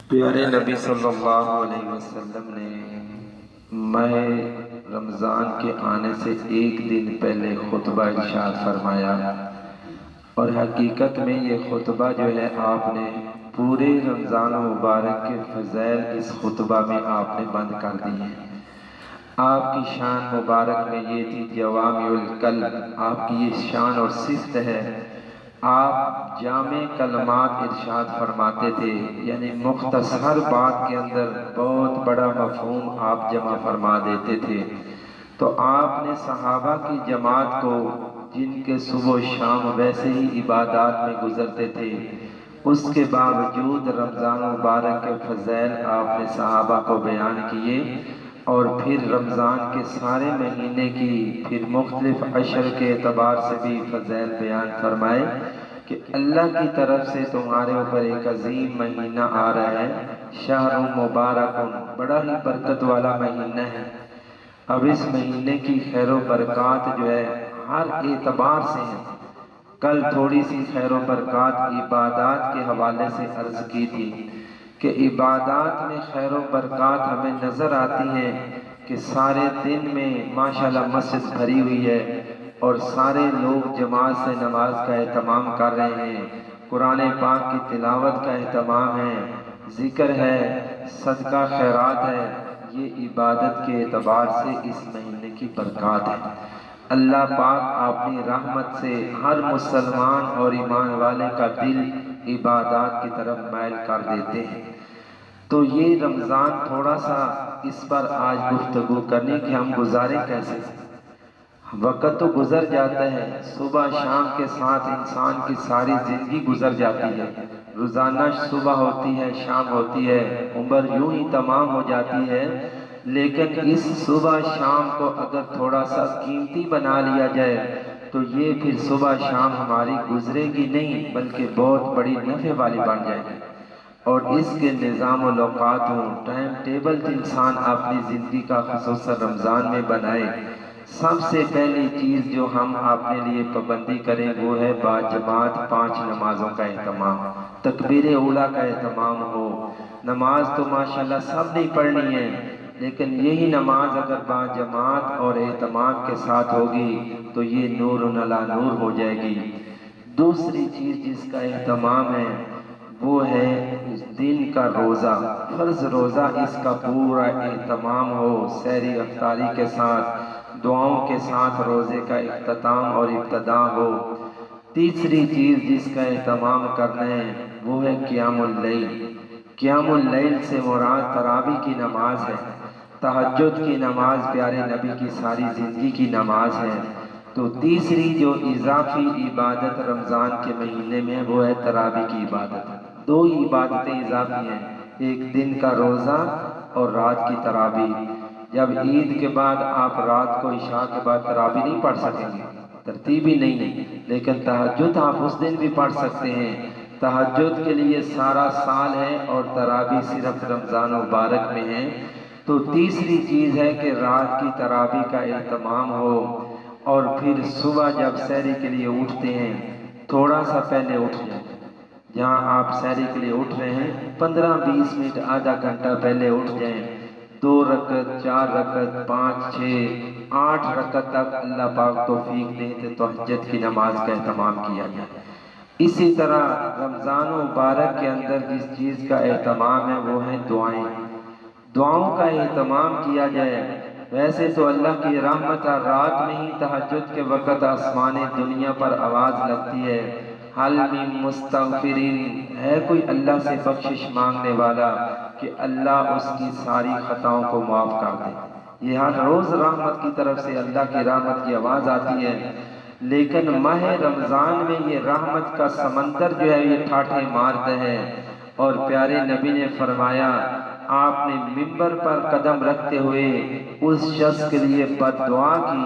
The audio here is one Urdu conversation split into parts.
پیارے نبی صلی اللہ علیہ وسلم نے ماہ رمضان کے آنے سے ایک دن پہلے خطبہ ارشاد فرمایا، اور حقیقت میں یہ خطبہ جو ہے آپ نے پورے رمضان مبارک کے فضائل اس خطبہ میں آپ نے بند کر دی ہے۔ آپ کی شان مبارک میں یہ تھی جوامع الکلم، آپ کی یہ شان اور صفت ہے، آپ جامع کلمات ارشاد فرماتے تھے، یعنی مختصر بات کے اندر بہت بڑا مفہوم آپ جمع فرما دیتے تھے۔ تو آپ نے صحابہ کی جماعت کو، جن کے صبح و شام ویسے ہی عبادات میں گزرتے تھے، اس کے باوجود رمضان مبارک کے فضائل آپ نے صحابہ کو بیان کیے، اور پھر رمضان کے سارے مہینے کی پھر مختلف عشر کے اعتبار سے بھی فضائل بیان فرمائے کہ اللہ کی طرف سے تمہارے اوپر ایک عظیم مہینہ آ رہا ہے، شہر مبارک، بڑا ہی برکت والا مہینہ ہے۔ اب اس مہینے کی خیر و برکات جو ہے ہر اعتبار سے ہے۔ کل تھوڑی سی خیر و برکات عبادات کے حوالے سے عرض کی تھی کہ عبادات میں خیر و برکات ہمیں نظر آتی ہے کہ سارے دن میں ماشاءاللہ مسجد بھری ہوئی ہے، اور سارے لوگ جماعت سے نماز کا اہتمام کر رہے ہیں، قرآن پاک کی تلاوت کا اہتمام ہے، ذکر ہے، صدقہ خیرات ہے۔ یہ عبادت کے اعتبار سے اس مہینے کی برکات ہے۔ اللہ پاک اپنی رحمت سے ہر مسلمان اور ایمان والے کا دل عبادات کی طرف مائل کر دیتے ہیں۔ تو یہ رمضان تھوڑا سا اس پر آج گفتگو کرنے کہ ہم گزاریں کیسے۔ وقت تو گزر جاتا ہے، صبح شام کے ساتھ انسان کی ساری زندگی گزر جاتی ہے، روزانہ صبح ہوتی ہے، شام ہوتی ہے، عمر یوں ہی تمام ہو جاتی ہے، لیکن اس صبح شام کو اگر تھوڑا سا قیمتی بنا لیا جائے تو یہ پھر صبح شام ہماری گزرے گی نہیں، بلکہ بہت بڑی نفع والی بن جائے گی۔ اور اس کے نظام و اوقات ہوں، ٹائم ٹیبل انسان اپنی زندگی کا خصوصاً رمضان میں بنائے۔ سب سے پہلی چیز جو ہم اپنے لیے پابندی کریں وہ ہے باجماعت 5 نمازوں کا اہتمام، تکبیر اولیٰ کا اہتمام ہو۔ نماز تو ماشاءاللہ سب نے پڑھنی ہے، لیکن یہی نماز اگر باجماعت اور اہتمام کے ساتھ ہوگی تو یہ نور علی نور ہو جائے گی۔ دوسری چیز جس کا اہتمام ہے وہ ہے دن کا روزہ، فرض روزہ، اس کا پورا اہتمام ہو، سحری افطاری کے ساتھ، دعاؤں کے ساتھ روزے کا اختتام اور ابتدا ہو۔ تیسری چیز جس کا اہتمام کرنا ہے وہ ہے قیام اللیل۔ قیام اللیل سے مراد تراویح کی نماز ہے، تہجد کی نماز پیارے نبی کی ساری زندگی کی نماز ہے۔ تو تیسری جو اضافی عبادت رمضان کے مہینے میں وہ ہے تراویح کی عبادت۔ 2 عبادتیں اضافی ہیں، ایک دن کا روزہ اور رات کی تراویح۔ جب عید کے بعد آپ رات کو عشاء کے بعد تراویح نہیں پڑھ سکیں گے، ترتیب ہی نہیں ہے، لیکن تہجد آپ اس دن بھی پڑھ سکتے ہیں۔ تہجد کے لیے سارا سال ہے اور تراویح صرف رمضان مبارک میں ہے۔ تو تیسری چیز ہے کہ رات کی تراویح کا اہتمام ہو، اور پھر صبح جب سحری کے لیے اٹھتے ہیں تھوڑا سا پہلے اٹھ جائیں۔ جہاں آپ سحری کے لیے اٹھ رہے ہیں 15-20 منٹ، آدھا گھنٹہ پہلے اٹھ جائیں۔ 2 رکعت، 4 رکعت، 5، 6، 8 رکعت تک اللہ پاک توفیق دے تو تہجد کی نماز کا اہتمام کیا جائے۔ اسی طرح رمضان مبارک کے اندر جس چیز کا اہتمام ہے وہ ہے دعائیں، دعاؤں کا اہتمام کیا جائے۔ ویسے تو اللہ کی رحمت رات میں ہی تہجد کے وقت آسمان دنیا پر آواز لگتی ہے، حل من مستغفرین، ہے کوئی اللہ سے بخشش مانگنے والا کہ اللہ اس کی ساری خطاؤں کو معاف کر دے۔ یہ ہر روز رحمت کی طرف سے اللہ کی رحمت کی آواز آتی ہے، لیکن ماہ رمضان میں یہ رحمت کا سمندر جو ہے یہ ٹھاٹھے مارتا ہے، اور پیارے نبی نے فرمایا، آپ نے منبر پر قدم رکھتے ہوئے اس شخص کے لیے بد دعا کی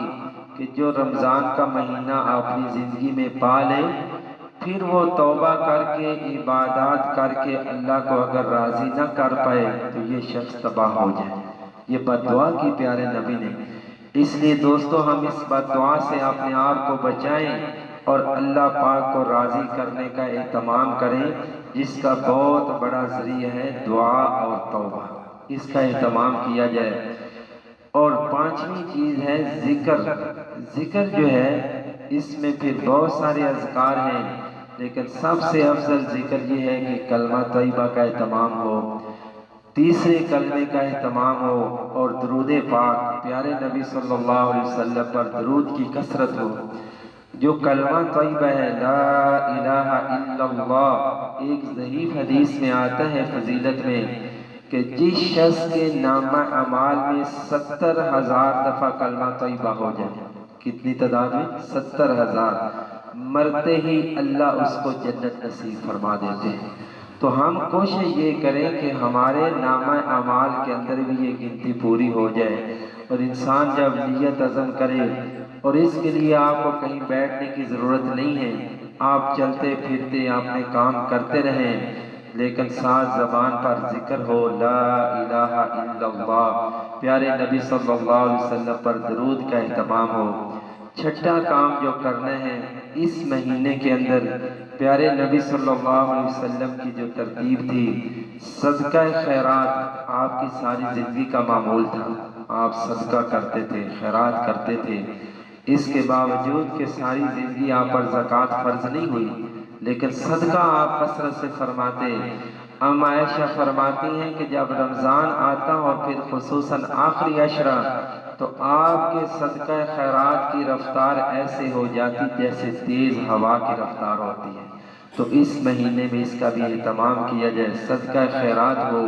کہ جو رمضان کا مہینہ اپنی زندگی میں پا لے، پھر وہ توبہ کر کے عبادات کر کے اللہ کو اگر راضی نہ کر پائے تو یہ شخص تباہ ہو جائے۔ یہ بد دعا کی پیارے نبی نے۔ اس لیے دوستو ہم اس بد دعا سے اپنے آپ کو بچائیں اور اللہ پاک کو راضی کرنے کا اہتمام کریں۔ جس کا بہت بڑا ذریعہ ہے دعا اور توبہ، اس کا اہتمام کیا جائے۔ اور پانچویں چیز ہے ذکر۔ ذکر جو ہے اس میں پھر بہت سارے اذکار ہیں، لیکن سب سے افضل ذکر یہ ہے کہ کلمہ طیبہ کا اہتمام ہو، تیسرے کلمے کا اہتمام ہو، اور درود پاک پیارے نبی صلی اللہ علیہ وسلم پر درود کی کثرت ہو۔ جو کلمہ طیبہ ہے لا الہ الا اللہ، ایک ضعیف حدیث میں آتا ہے فضیلت میں کہ جس شخص کے نامہ اعمال میں 70,000 دفعہ کلمہ طیبہ ہو جائے، کتنی تعداد میں؟ 70,000، مرتے ہی اللہ اس کو جنت نصیب فرما دیتے ہیں۔ تو ہم کوشش یہ کریں کہ ہمارے نامہ اعمال کے اندر بھی یہ گنتی پوری ہو جائے، اور انسان جب نیت عزم کرے، اور اس کے لیے آپ کو کہیں بیٹھنے کی ضرورت نہیں ہے، آپ چلتے پھرتے اپنے کام کرتے رہیں، لیکن ساتھ زبان پر ذکر ہو لا الہ الا اللہ، پیارے نبی صلی اللہ علیہ وسلم پر درود کا اہتمام ہو۔ چھٹا کام جو کرنا ہے اس مہینے کے اندر، پیارے نبی صلی اللہ علیہ وسلم کی جو ترتیب تھی، صدقہ خیرات آپ کی ساری زندگی کا معمول تھا، آپ صدقہ کرتے تھے، خیرات کرتے تھے، اس کے باوجود کہ ساری زندگی آپ پر زکوٰۃ فرض نہیں ہوئی، لیکن صدقہ آپ کثرت سے فرماتے۔ ام عائشہ فرماتی ہیں کہ جب رمضان آتا اور پھر خصوصاً آخری عشرہ، تو آپ کے صدقہ خیرات کی رفتار ایسے ہو جاتی جیسے تیز ہوا کی رفتار ہوتی ہے۔ تو اس مہینے میں اس کا بھی اہتمام کیا جائے، صدقہ خیرات ہو۔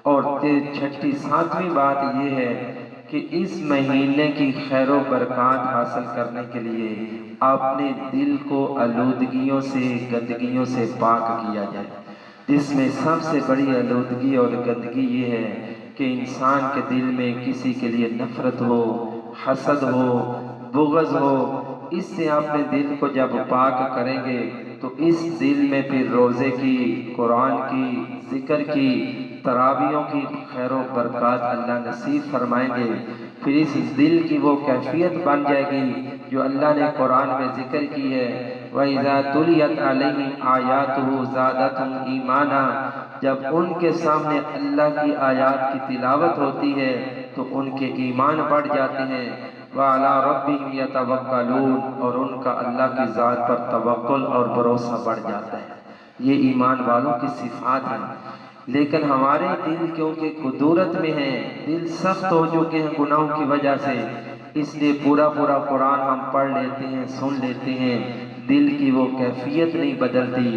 اور چھٹی ساتویں بات یہ ہے کہ اس مہینے کی خیر و برکات حاصل کرنے کے لیے اپنے دل کو آلودگیوں سے، گندگیوں سے پاک کیا جائے، جس میں سب سے بڑی آلودگی اور گندگی یہ ہے کہ انسان کے دل میں کسی کے لیے نفرت ہو، حسد ہو، بغض ہو۔ اس سے اپنے دل کو جب پاک کریں گے تو اس دل میں پھر روزے کی، قرآن کی، ذکر کی، تراویحوں کی خیر و برکات اللہ نصیب فرمائیں گے۔ پھر اس دل کی وہ کیفیت بن جائے گی جو اللہ نے قرآن میں ذکر کی ہے، وَإِذَا تُلِيَتْ عَلَيْهِمْ آيَاتُهُ زَادَتْهُمْ ایمانا، جب ان کے سامنے اللہ کی آیات کی تلاوت ہوتی ہے تو ان کے ایمان بڑھ جاتے ہیں، وَعَلَىٰ رَبِّهِمْ يَتَوَكَّلُونَ، اور ان کا اللہ کی ذات پر توکل اور بھروسہ بڑھ جاتا ہے۔ یہ ایمان والوں کی صفات ہیں۔ لیکن ہمارے دل کیونکہ کدورت میں ہیں، دل سخت ہو چکے ہیں گناہوں کی وجہ سے، اس لیے پورا قرآن ہم پڑھ لیتے ہیں، سن لیتے ہیں، دل کی وہ کیفیت نہیں بدلتی۔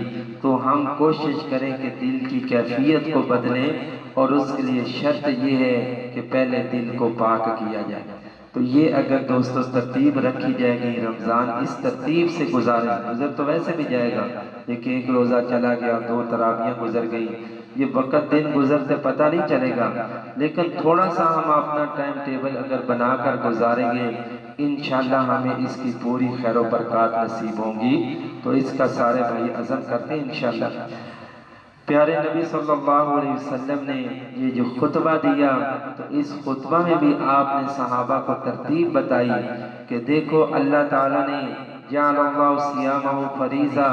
تو ہم کوشش کریں کہ دل کی کیفیت کو بدلیں، اور اس کے لیے شرط یہ ہے کہ پہلے دل کو پاک کیا جائے۔ تو یہ اگر دوستو ترتیب رکھی جائے گی، رمضان اس ترتیب سے گزر تو ویسے بھی جائے گا، لیکن ایک روزہ چلا گیا، 2 تراویحیں گزر گئی، یہ وقت دن گزرتے پتہ نہیں چلے گا، لیکن تھوڑا سا ہم اپنا ٹائم ٹیبل اگر بنا کر گزاریں گے، انشاءاللہ ہمیں اس کی پوری خیر و برکات نصیب ہوں گی۔ تو اس کا سارے بھائی عزم کرتے ہیں انشاءاللہ۔ پیارے نبی صلی اللہ علیہ وسلم نے یہ جو خطبہ دیا، تو اس خطبہ میں بھی آپ نے صحابہ کو ترتیب بتائی کہ دیکھو اللہ تعالیٰ نے جعل اللہ صیامہ فریضہ،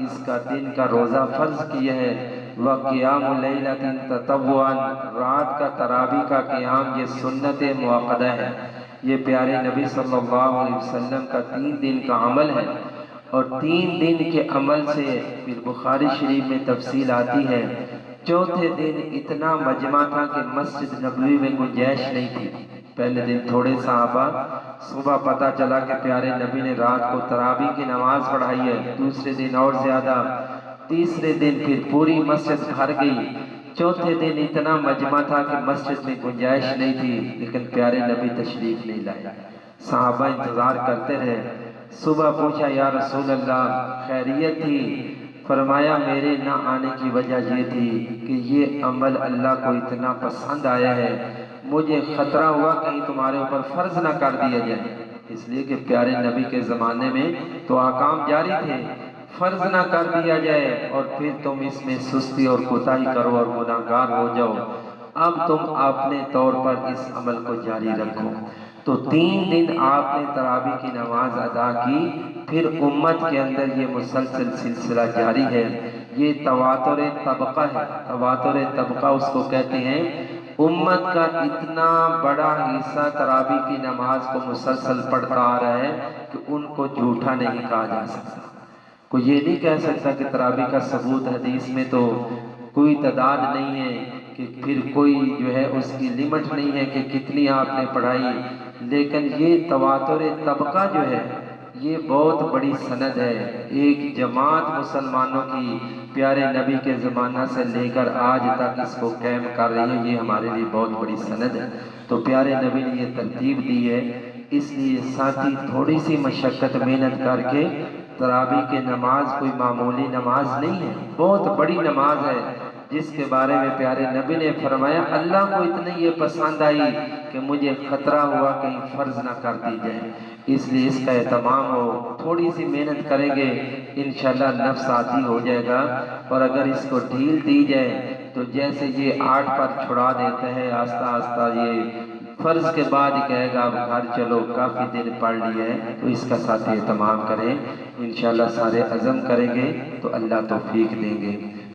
اس کا دن کا روزہ فرض کیا ہے، وَقِيَامُ لَيْلَةٍ تَطَوُّعًا، رات کا تراویح کا قیام یہ سنت مؤکدہ ہے۔ یہ پیارے نبی صلی اللہ علیہ وسلم کا 3 دن کا عمل ہے، اور 3 دن کے عمل سے پھر بخاری شریف میں تفصیل آتی ہے۔ چوتھے دن اتنا مجمع تھا کہ مسجد نبوی میں گنجائش نہیں تھی۔ پہلے دن تھوڑے صحابہ، صبح پتہ چلا کہ پیارے نبی نے رات کو تراویح کی نماز پڑھائی ہے، دوسرے دن اور زیادہ، تیسرے دن پھر پوری مسجد بھر گئی، چوتھے دن اتنا مجمع تھا کہ مسجد میں گنجائش نہیں تھی، لیکن پیارے نبی تشریف نہیں لائے۔ صحابہ انتظار کرتے رہے، صبح پوچھا یا رسول اللہ خیریت تھی؟ فرمایا میرے نہ آنے کی وجہ یہ تھی کہ یہ عمل اللہ کو اتنا پسند آیا ہے، مجھے خطرہ ہوا کہیں تمہارے اوپر فرض نہ کر دیا جائے، اس لیے کہ پیارے نبی کے زمانے میں تو احکام جاری تھے، فرض نہ کر دیا جائے اور پھر تم اس میں سستی اور کوتاہی کرو اور گناہگار ہو جاؤ۔ اب تم اپنے طور پر اس عمل کو جاری رکھو۔ تو 3 دن آپ نے تراویح کی نماز ادا کی، پھر امت کے اندر یہ مسلسل سلسلہ جاری ہے۔ یہ تواتر طبقہ ہے، تواتر طبقہ اس کو کہتے ہیں۔ امت کا اتنا بڑا حصہ تراویح کی نماز کو مسلسل پڑھتا آ رہا ہے کہ ان کو جھوٹا نہیں کہا جا سکتا۔ کوئی یہ نہیں کہہ سکتا کہ تراویح کا ثبوت حدیث میں تو کوئی تعداد نہیں ہے، کہ پھر کوئی جو ہے اس کی لمٹ نہیں ہے کہ کتنی آپ نے پڑھائی، لیکن یہ تواتر طبقہ جو ہے یہ بہت بڑی سند ہے۔ ایک جماعت مسلمانوں کی پیارے نبی کے زمانہ سے لے کر آج تک اس کو قائم کر رہی ہے، یہ ہمارے لیے بہت بڑی سند ہے۔ تو پیارے نبی نے یہ ترتیب دی ہے، اس لیے ساتھی تھوڑی سی مشقت محنت کر کے تراویح کی نماز کوئی معمولی نماز نہیں ہے، بہت بڑی نماز ہے، جس کے بارے میں پیارے نبی نے فرمایا اللہ کو اتنی یہ پسند آئی کہ مجھے خطرہ ہوا کہیں فرض نہ کر دی جائے، اس لیے اس کا اہتمام ہو، تھوڑی سی محنت کریں گے انشاءاللہ نفس عادی ہو جائے گا۔ اور اگر اس کو ڈھیل دی جائے تو جیسے یہ 8 پر چھڑا دیتا ہے، آہستہ آہستہ یہ فرض کے بعد ہی کہے گا اب گھر چلو، کافی دن پڑھ لی ہے، تو اس کا ساتھ اہتمام کریں، انشاءاللہ سارے عزم کریں گے تو اللہ توفیق دیں گے۔